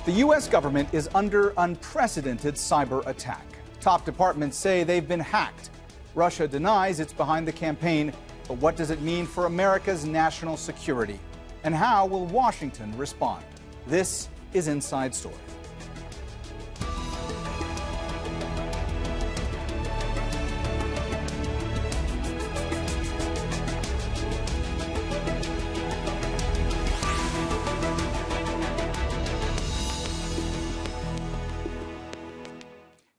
The U.S. government is under unprecedented cyber attack. Top departments say they've been hacked. Russia denies it's behind the campaign, but what does it mean for America's national security? And how will Washington respond? This is Inside Story.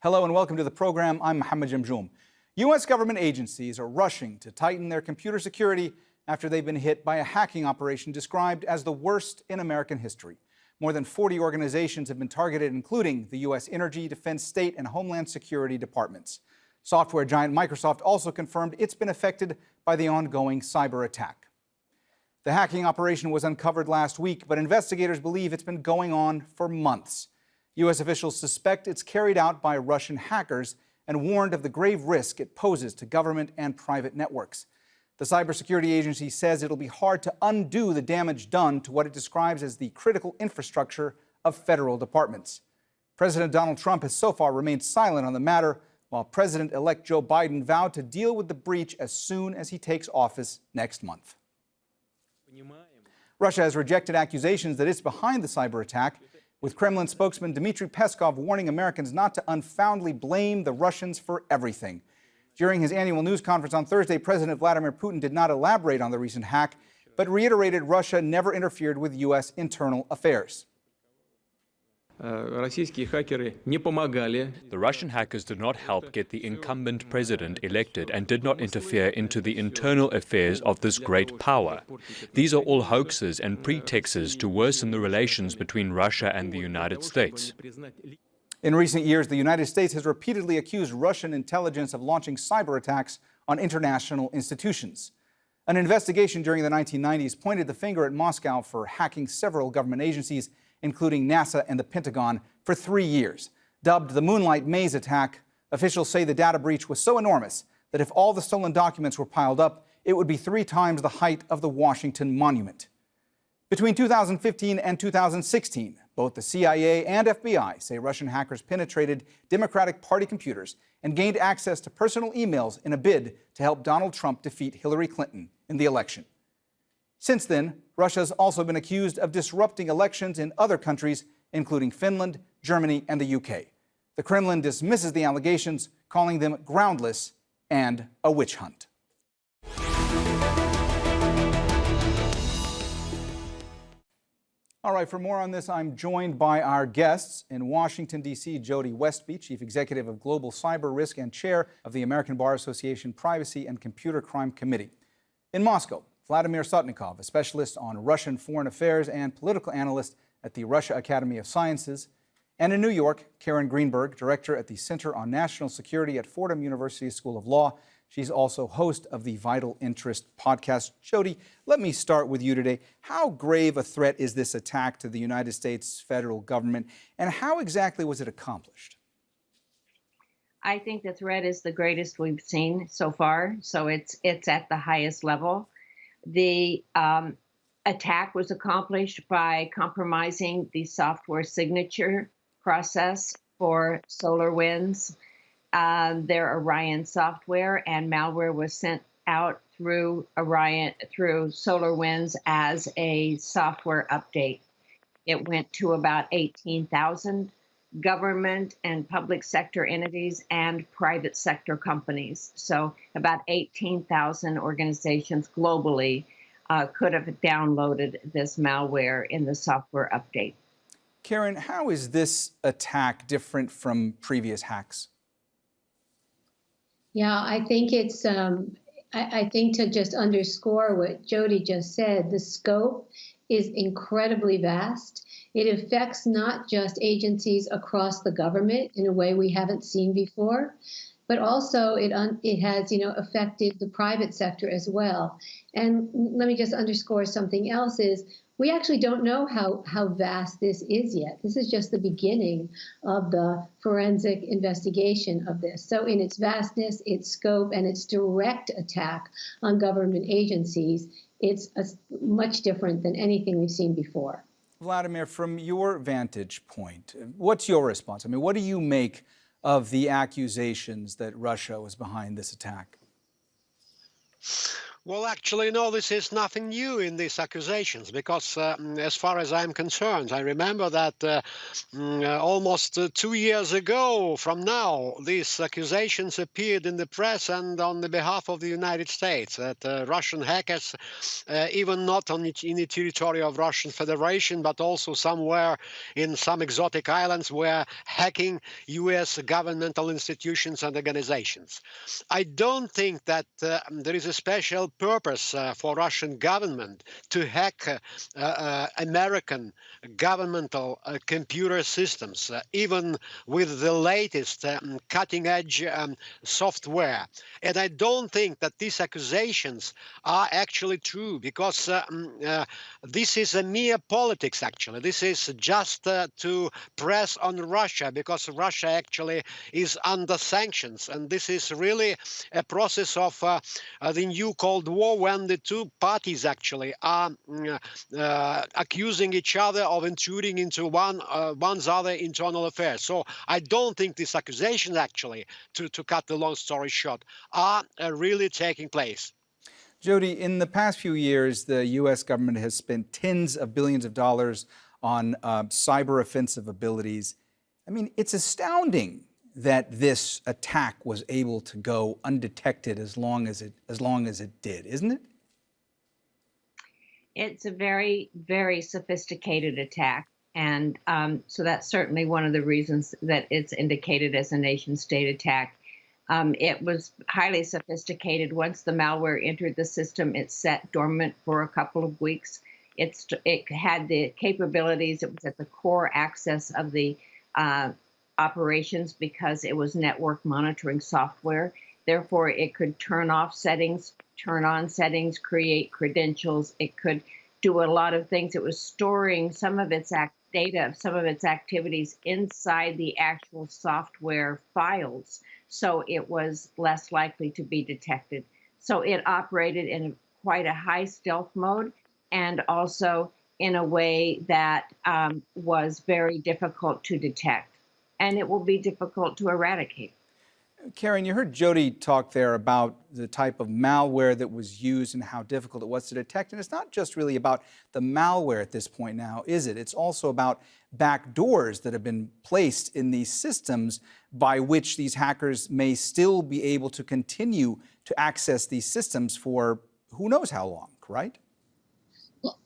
Hello and welcome to the program. I'm Mohammed Jamjoom. U.S. government agencies are rushing to tighten their computer security after they've been hit by a hacking operation described as the worst in American history. More than 40 organizations have been targeted, including the U.S. Energy, Defense, State, and Homeland Security departments. Software giant Microsoft also confirmed it's been affected by the ongoing cyber attack. The hacking operation was uncovered last week, but investigators believe it's been going on for months. U.S. officials suspect it's carried out by Russian hackers and warned of the grave risk it poses to government and private networks. The cybersecurity agency says it'll be hard to undo the damage done to what it describes as the critical infrastructure of federal departments. President Donald Trump has so far remained silent on the matter, while President-elect Joe Biden vowed to deal with the breach as soon as he takes office next month. Russia has rejected accusations that it's behind the cyber attack, with Kremlin spokesman Dmitry Peskov warning Americans not to unfoundly blame the Russians for everything. During his annual news conference on Thursday, President Vladimir Putin did not elaborate on the recent hack, but reiterated Russia never interfered with U.S. internal affairs. The Russian hackers did not help get the incumbent president elected and did not interfere into the internal affairs of this great power. These are all hoaxes and pretexts to worsen the relations between Russia and the United States. In recent years, the United States has repeatedly accused Russian intelligence of launching cyber attacks on international institutions. An investigation during the 1990s pointed the finger at Moscow for hacking several government agencies, including NASA and the Pentagon, for 3 years. Dubbed the Moonlight Maze attack, officials say the data breach was so enormous that if all the stolen documents were piled up, it would be 3 times the height of the Washington Monument. Between 2015 and 2016, both the CIA and FBI say Russian hackers penetrated Democratic Party computers and gained access to personal emails in a bid to help Donald Trump defeat Hillary Clinton in the election. Since then, Russia has also been accused of disrupting elections in other countries, including Finland, Germany, and the UK. The Kremlin dismisses the allegations, calling them groundless and a witch hunt. All right, for more on this, I'm joined by our guests. In Washington, D.C., Jody Westby, Chief Executive of Global Cyber Risk and Chair of the American Bar Association Privacy and Computer Crime Committee. In Moscow, Vladimir Sotnikov, a specialist on Russian foreign affairs and political analyst at the Russia Academy of Sciences. And in New York, Karen Greenberg, director at the Center on National Security at Fordham University School of Law. She's also host of the Vital Interest podcast. Jody, let me start with you today. How grave a threat is this attack to the United States federal government, and how exactly was it accomplished? I think the threat is the greatest we've seen so far, so it's at the highest level. The attack was accomplished by compromising the software signature process for SolarWinds. Their Orion software and malware was sent out through SolarWinds as a software update. It went to about 18,000 government and public sector entities and private sector companies. So about 18,000 organizations globally could have downloaded this malware in the software update. Karen, how is this attack different from previous hacks? Yeah, I think it's, I think to just underscore what Jody just said, the scope is incredibly vast. It affects not just agencies across the government in a way we haven't seen before, but also it has, affected the private sector as well. And let me just underscore something else is we actually don't know how vast this is yet. This is just the beginning of the forensic investigation of this. So in its vastness, its scope, and its direct attack on government agencies, it's much different than anything we've seen before. Vladimir, from your vantage point, what's your response? I mean, what do you make of the accusations that Russia was behind this attack? Well, actually, no, this is nothing new in these accusations because, as far as I'm concerned, I remember that almost 2 years ago from now, these accusations appeared in the press and on the behalf of the United States that Russian hackers, even not in the territory of Russian Federation, but also somewhere in some exotic islands, were hacking U.S. governmental institutions and organizations. I don't think that there is a special purpose for Russian government to hack American governmental computer systems, even with the latest cutting-edge software. And I don't think that these accusations are actually true because this is a mere politics, actually. This is just to press on Russia because Russia actually is under sanctions. And this is really a process of the new Cold War when the two parties actually are accusing each other of intruding into one's other internal affairs. So I don't think these accusations actually, to cut the long story short, are really taking place. Jody, in the past few years, the U.S. government has spent tens of billions of dollars on cyber offensive abilities. I mean, it's astounding that this attack was able to go undetected as long as it did, isn't it? It's a very, very sophisticated attack. And so that's certainly one of the reasons that it's indicated as a nation-state attack. It was highly sophisticated. Once the malware entered the system, it sat dormant for a couple of weeks. It had the capabilities. It was at the core access of the operations because it was network monitoring software. Therefore, it could turn off settings, turn on settings, create credentials. It could do a lot of things. It was storing some of its data, some of its activities inside the actual software files. So it was less likely to be detected. So it operated in quite a high stealth mode and also in a way that was very difficult to detect. And it will be difficult to eradicate. Karen, you heard Jody talk there about the type of malware that was used and how difficult it was to detect. And it's not just really about the malware at this point now, is it? It's also about backdoors that have been placed in these systems by which these hackers may still be able to continue to access these systems for who knows how long, right?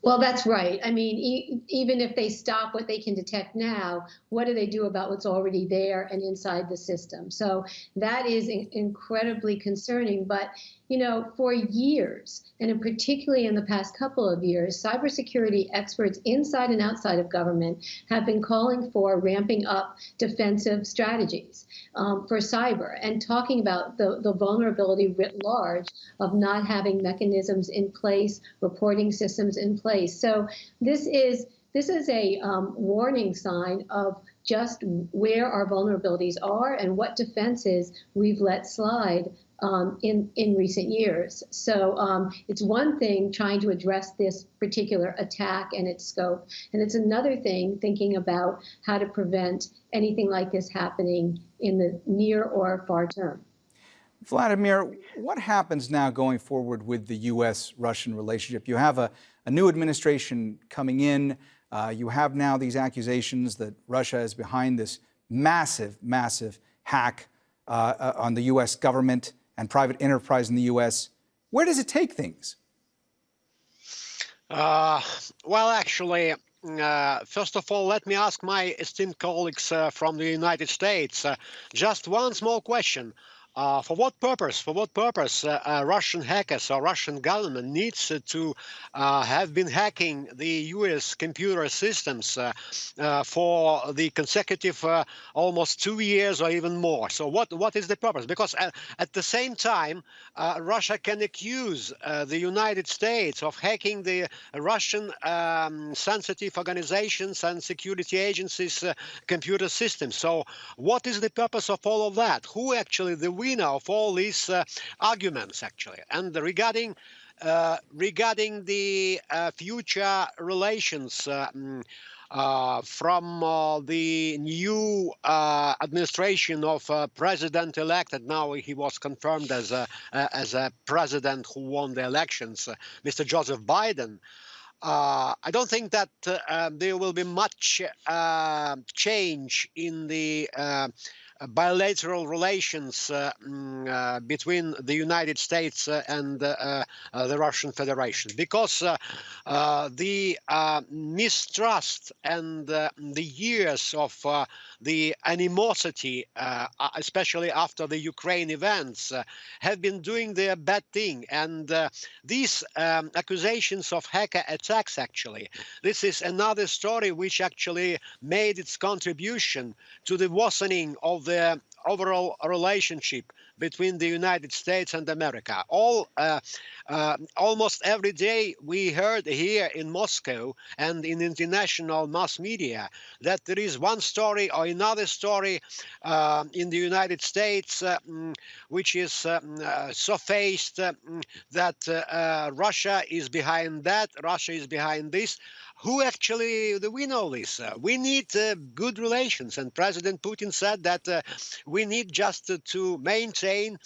Well, that's right. I mean, even if they stop what they can detect now, what do they do about what's already there and inside the system? So that is incredibly concerning. But, you know, for years, and particularly in the past couple of years, cybersecurity experts inside and outside of government have been calling for ramping up defensive strategies for cyber and talking about the vulnerability writ large of not having mechanisms in place, reporting systems in place. So this is a warning sign of just where our vulnerabilities are and what defenses we've let slide in recent years. So it's one thing trying to address this particular attack and its scope, and it's another thing thinking about how to prevent anything like this happening in the near or far term. Vladimir, what happens now going forward with the U.S.-Russian relationship? You have a new administration coming in. You have now these accusations that Russia is behind this massive, massive hack on the U.S. government and private enterprise in the U.S. Where does it take things? Well, actually, first of all, let me ask my esteemed colleagues from the United States just one small question. For what purpose? Russian hackers or Russian government needs to have been hacking the U.S. computer systems for the consecutive almost 2 years or even more? So what is the purpose? Because at the same time, Russia can accuse the United States of hacking the Russian sensitive organizations and security agencies' computer systems. So what is the purpose of all of that? Who actually the winner of all these arguments, actually? And regarding regarding the future relations from the new administration of president-elect, and now he was confirmed as a president who won the elections, Mr. Joseph Biden. I don't think that there will be much change in the bilateral relations between the United States and the Russian Federation, because the mistrust and the years of the animosity, especially after the Ukraine events, have been doing their bad thing. And these accusations of hacker attacks, actually, this is another story which actually made its contribution to the worsening of the overall relationship between the United States and America. Almost every day we heard here in Moscow and in international mass media that there is one story or another story in the United States which is surfaced that Russia is behind that, Russia is behind this. Who actually do we know this? We need good relations, and President Putin said that we need just to maintain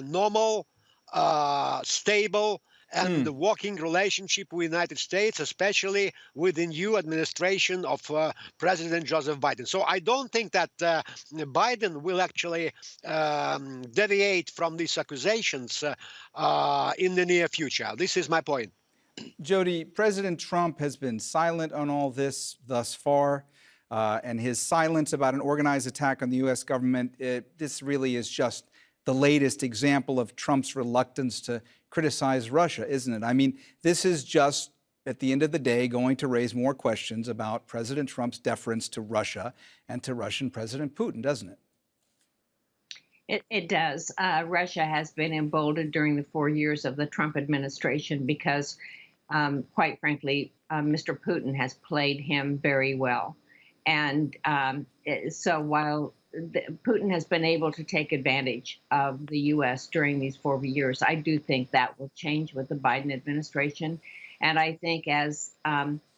normal, stable, and working relationship with the United States, especially with the new administration of President Joseph Biden. So I don't think that Biden will actually deviate from these accusations in the near future. This is my point. Jody, President Trump has been silent on all this thus far, and his silence about an organized attack on the U.S. government, this really is just the latest example of Trump's reluctance to criticize Russia, isn't it? I mean, this is just, at the end of the day, going to raise more questions about President Trump's deference to Russia and to Russian President Putin, doesn't it? It does. Russia has been emboldened during the 4 years of the Trump administration because, quite frankly, Mr. Putin has played him very well. And so while Putin has been able to take advantage of the U.S. during these 4 years, I do think that will change with the Biden administration. And I think, as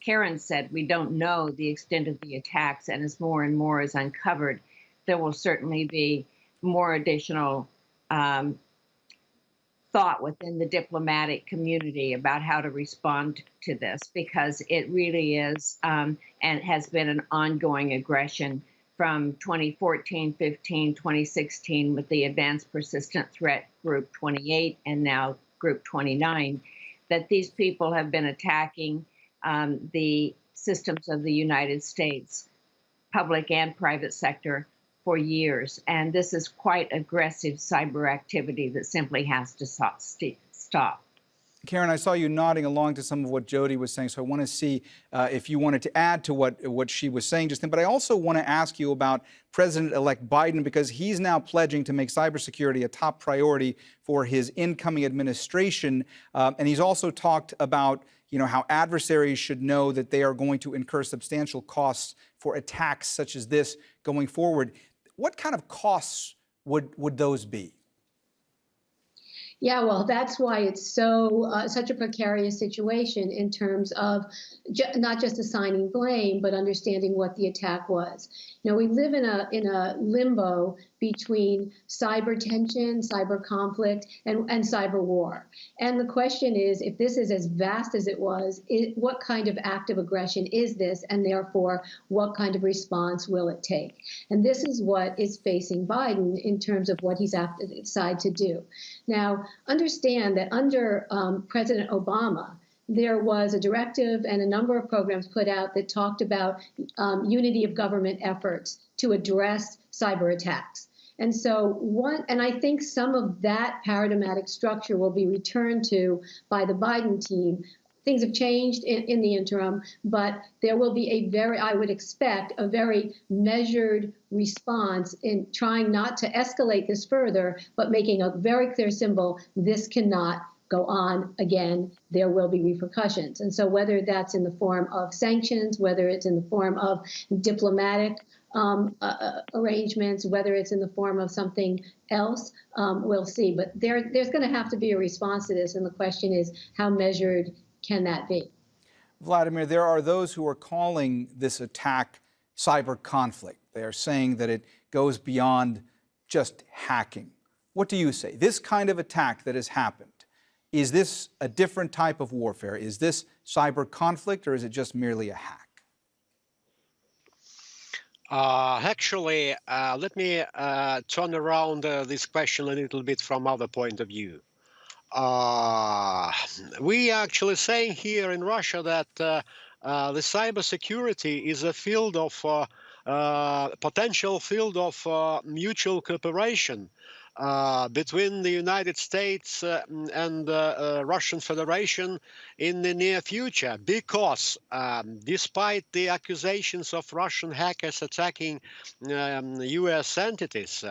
Karen said, we don't know the extent of the attacks, and as more and more is uncovered, there will certainly be more additional thought within the diplomatic community about how to respond to this, because it really is and has been an ongoing aggression from 2014, 15, 2016 with the Advanced Persistent Threat Group 28 and now Group 29, that these people have been attacking the systems of the United States, public and private sector, for years. And this is quite aggressive cyber activity that simply has to stop. Karen, I saw you nodding along to some of what Jody was saying, so I want to see if you wanted to add to what she was saying just then. But I also want to ask you about President-elect Biden, because he's now pledging to make cybersecurity a top priority for his incoming administration. And he's also talked about how adversaries should know that they are going to incur substantial costs for attacks such as this going forward. What kind of costs would those be? Yeah, well, that's why it's such a precarious situation in terms of not just assigning blame, but understanding what the attack was. We live in a limbo between cyber tension, cyber conflict, and cyber war. And the question is, if this is as vast as it was, what kind of act of aggression is this? And therefore, what kind of response will it take? And this is what is facing Biden in terms of what he's asked to decide to do. Now, understand that under President Obama, there was a directive and a number of programs put out that talked about unity of government efforts to address cyber attacks. And so and I think some of that paradigmatic structure will be returned to by the Biden team. Things have changed in the interim, but there will be I would expect, a very measured response in trying not to escalate this further, but making a very clear symbol: this cannot go on again, there will be repercussions. And so whether that's in the form of sanctions, whether it's in the form of diplomatic arrangements, whether it's in the form of something else, we'll see. But there's going to have to be a response to this. And the question is, how measured can that be? Vladimir, there are those who are calling this attack cyber conflict. They are saying that it goes beyond just hacking. What do you say? This kind of attack that has happened, is this a different type of warfare? Is this cyber conflict, or is it just merely a hack? Actually, let me turn around this question a little bit from other point of view. We are actually saying here in Russia that the cybersecurity is a field of potential field of mutual cooperation between the United States and Russian Federation in the near future, because despite the accusations of Russian hackers attacking US entities,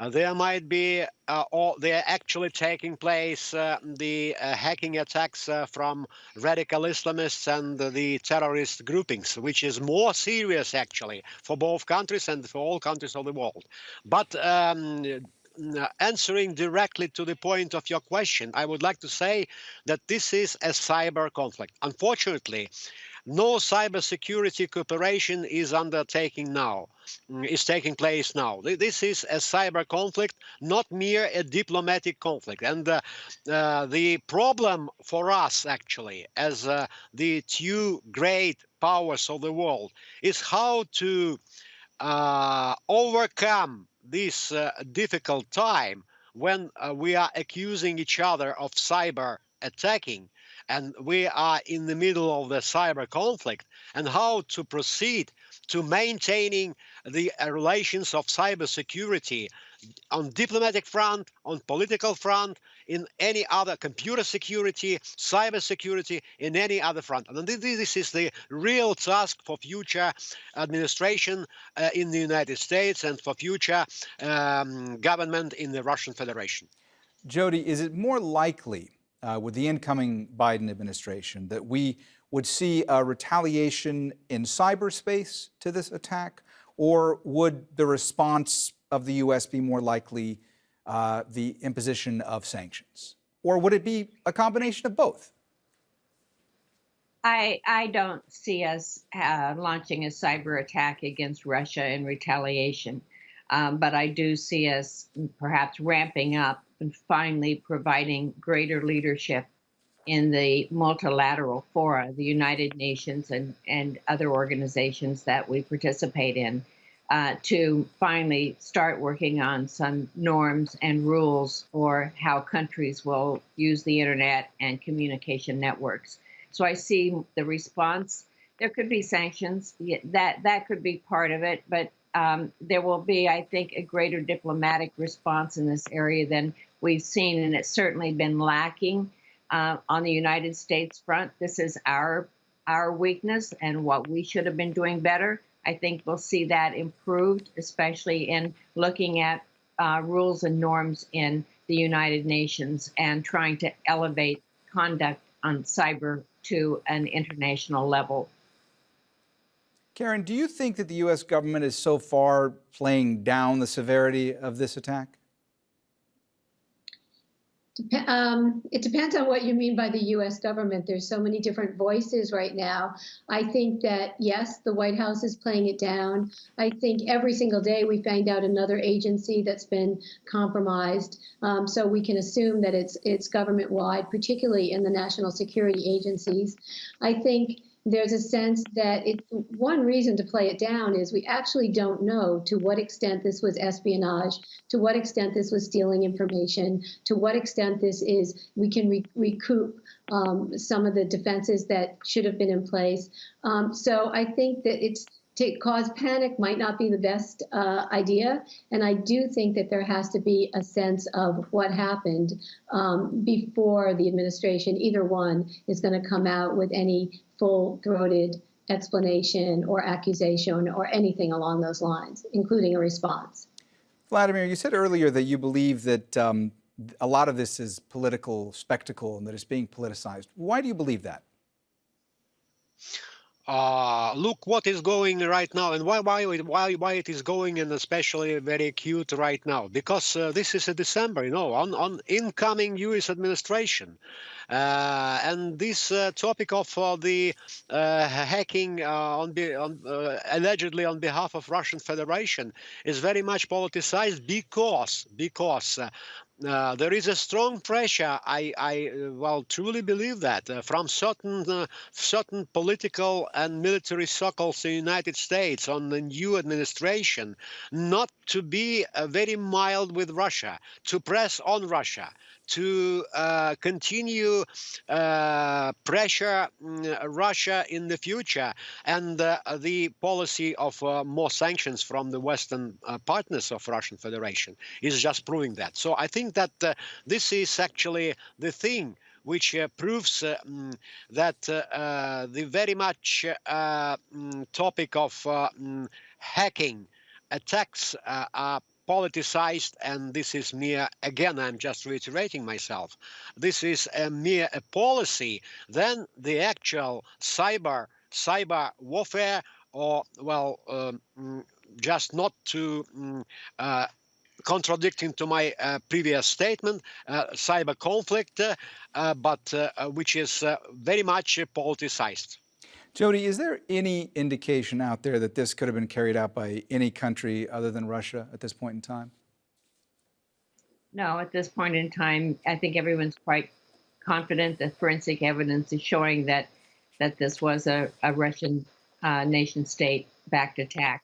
there might be, or they are actually taking place, the hacking attacks from radical Islamists and the terrorist groupings, which is more serious actually for both countries and for all countries of the world. But answering directly to the point of your question, I would like to say that this is a cyber conflict. Unfortunately, no cybersecurity cooperation is taking place now. This is a cyber conflict, not mere a diplomatic conflict. And the problem for us, actually, as the two great powers of the world, is how to overcome this difficult time when we are accusing each other of cyber attacking and we are in the middle of the cyber conflict, and how to proceed to maintaining the relations of cybersecurity on diplomatic front, on political front, in any other computer security, cyber security, in any other front. And this is the real task for future administration in the United States and for future government in the Russian Federation. Jody, is it more likely with the incoming Biden administration that we would see a retaliation in cyberspace to this attack, or would the response of the U.S. be more likely the imposition of sanctions? Or would it be a combination of both? I don't see us launching a cyber attack against Russia in retaliation, but I do see us perhaps ramping up and finally providing greater leadership in the multilateral fora, the United Nations and other organizations that we participate in, to finally start working on some norms and rules for how countries will use the internet and communication networks. So I see the response. There could be sanctions. That could be part of it, but there will be, I think, a greater diplomatic response in this area than we've seen, and it's certainly been lacking on the United States front. This is our weakness and what we should have been doing better. I think we'll see that improved, especially in looking at rules and norms in the United Nations and trying to elevate conduct on cyber to an international level. Karen, do you think that the U.S. government is so far playing down the severity of this attack? It depends on what you mean by the U.S. government. There's so many different voices right now. I think that, yes, the White House is playing it down. I think every single day we find out another agency that's been compromised. So we can assume that it's government-wide, particularly in the national security agencies. I think there's a sense that one reason to play it down is we actually don't know to what extent this was espionage, to what extent this was stealing information, to what extent this is we can recoup some of the defenses that should have been in place. So I think that to cause panic might not be the best idea. And I do think that there has to be a sense of what happened before the administration, either one, is going to come out with any full-throated explanation or accusation or anything along those lines, including a response. Vladimir, you said earlier that you believe that a lot of this is political spectacle and that it's being politicized. Why do you believe that? Look what is going right now, and why it is going, and especially very acute right now, because this is a December, on incoming U.S. administration, and this topic of the hacking allegedly on behalf of Russian Federation is very much politicized because there is a strong pressure. I truly believe that from certain political and military circles in the United States on the new administration not to be very mild with Russia, to press on Russia, to continue pressure Russia in the future, and the policy of more sanctions from the Western partners of Russian Federation is just proving that. So I think that this is actually the thing which proves that the very much topic of hacking attacks are politicized, and this is mere, again, I'm just reiterating myself, this is a mere a policy than the actual cyber warfare, or just not to contradicting to my previous statement, cyber conflict, but which is very much politicized. Jody, is there any indication out there that this could have been carried out by any country other than Russia at this point in time? No, at this point in time, I think everyone's quite confident that forensic evidence is showing that this was a Russian nation state-backed attack.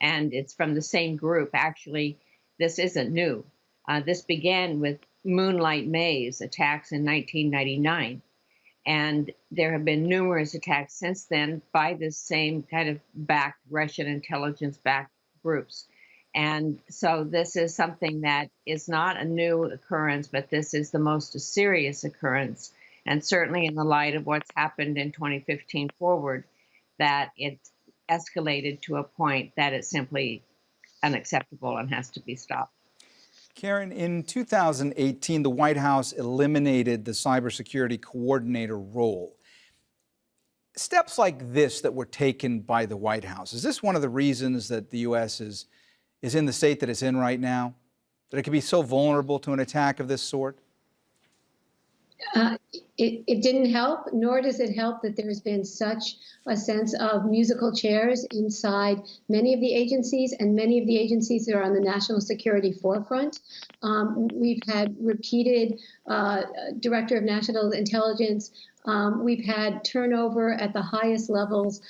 And it's from the same group. Actually, this isn't new. This began with Moonlight Maze attacks in 1999. And there have been numerous attacks since then by this same kind of backed Russian intelligence-backed groups. And so this is something that is not a new occurrence, but this is the most serious occurrence. And certainly in the light of what's happened in 2015 forward, that it escalated to a point that it's simply unacceptable and has to be stopped. Karen, in 2018, the White House eliminated the cybersecurity coordinator role. Steps like this that were taken by the White House, is this one of the reasons that the U.S. is in the state that it's in right now? That it could be so vulnerable to an attack of this sort? It didn't help, nor does it help that there's been such a sense of musical chairs inside many of the agencies, and many of the agencies that are on the national security forefront. We've had repeated Director of National Intelligence. We've had turnover at the highest levels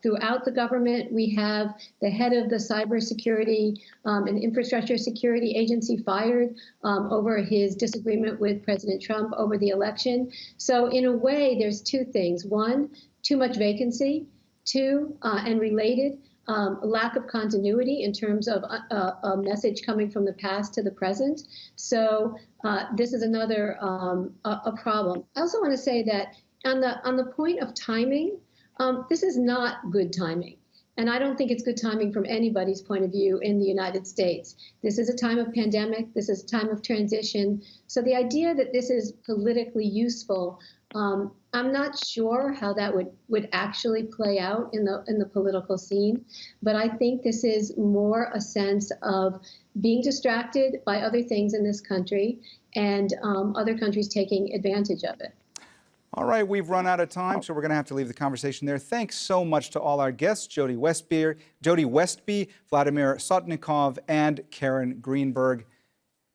throughout the government. We have the head of the Cybersecurity and Infrastructure Security Agency fired over his disagreement with President Trump over the election. So in a way, there's two things. One, too much vacancy. Two, and related, lack of continuity in terms of a message coming from the past to the present. So this is another a problem. I also want to say that on the point of timing, this is not good timing. And I don't think it's good timing from anybody's point of view in the United States. This is a time of pandemic. This is a time of transition. So the idea that this is politically useful, I'm not sure how that would actually play out in the political scene. But I think this is more a sense of being distracted by other things in this country, and other countries taking advantage of it. All right, we've run out of time, so we're going to have to leave the conversation there. Thanks so much to all our guests, Jody Westby, Vladimir Sotnikov, and Karen Greenberg.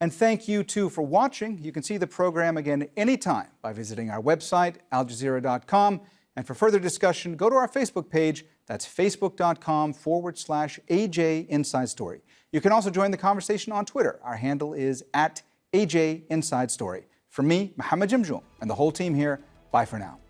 And thank you, too, for watching. You can see the program again anytime by visiting our website, aljazeera.com. And for further discussion, go to our Facebook page. That's facebook.com/AJ Inside Story. You can also join the conversation on Twitter. Our handle is @AJ Inside Story. From me, Mohammed Jamjoom, and the whole team here, bye for now.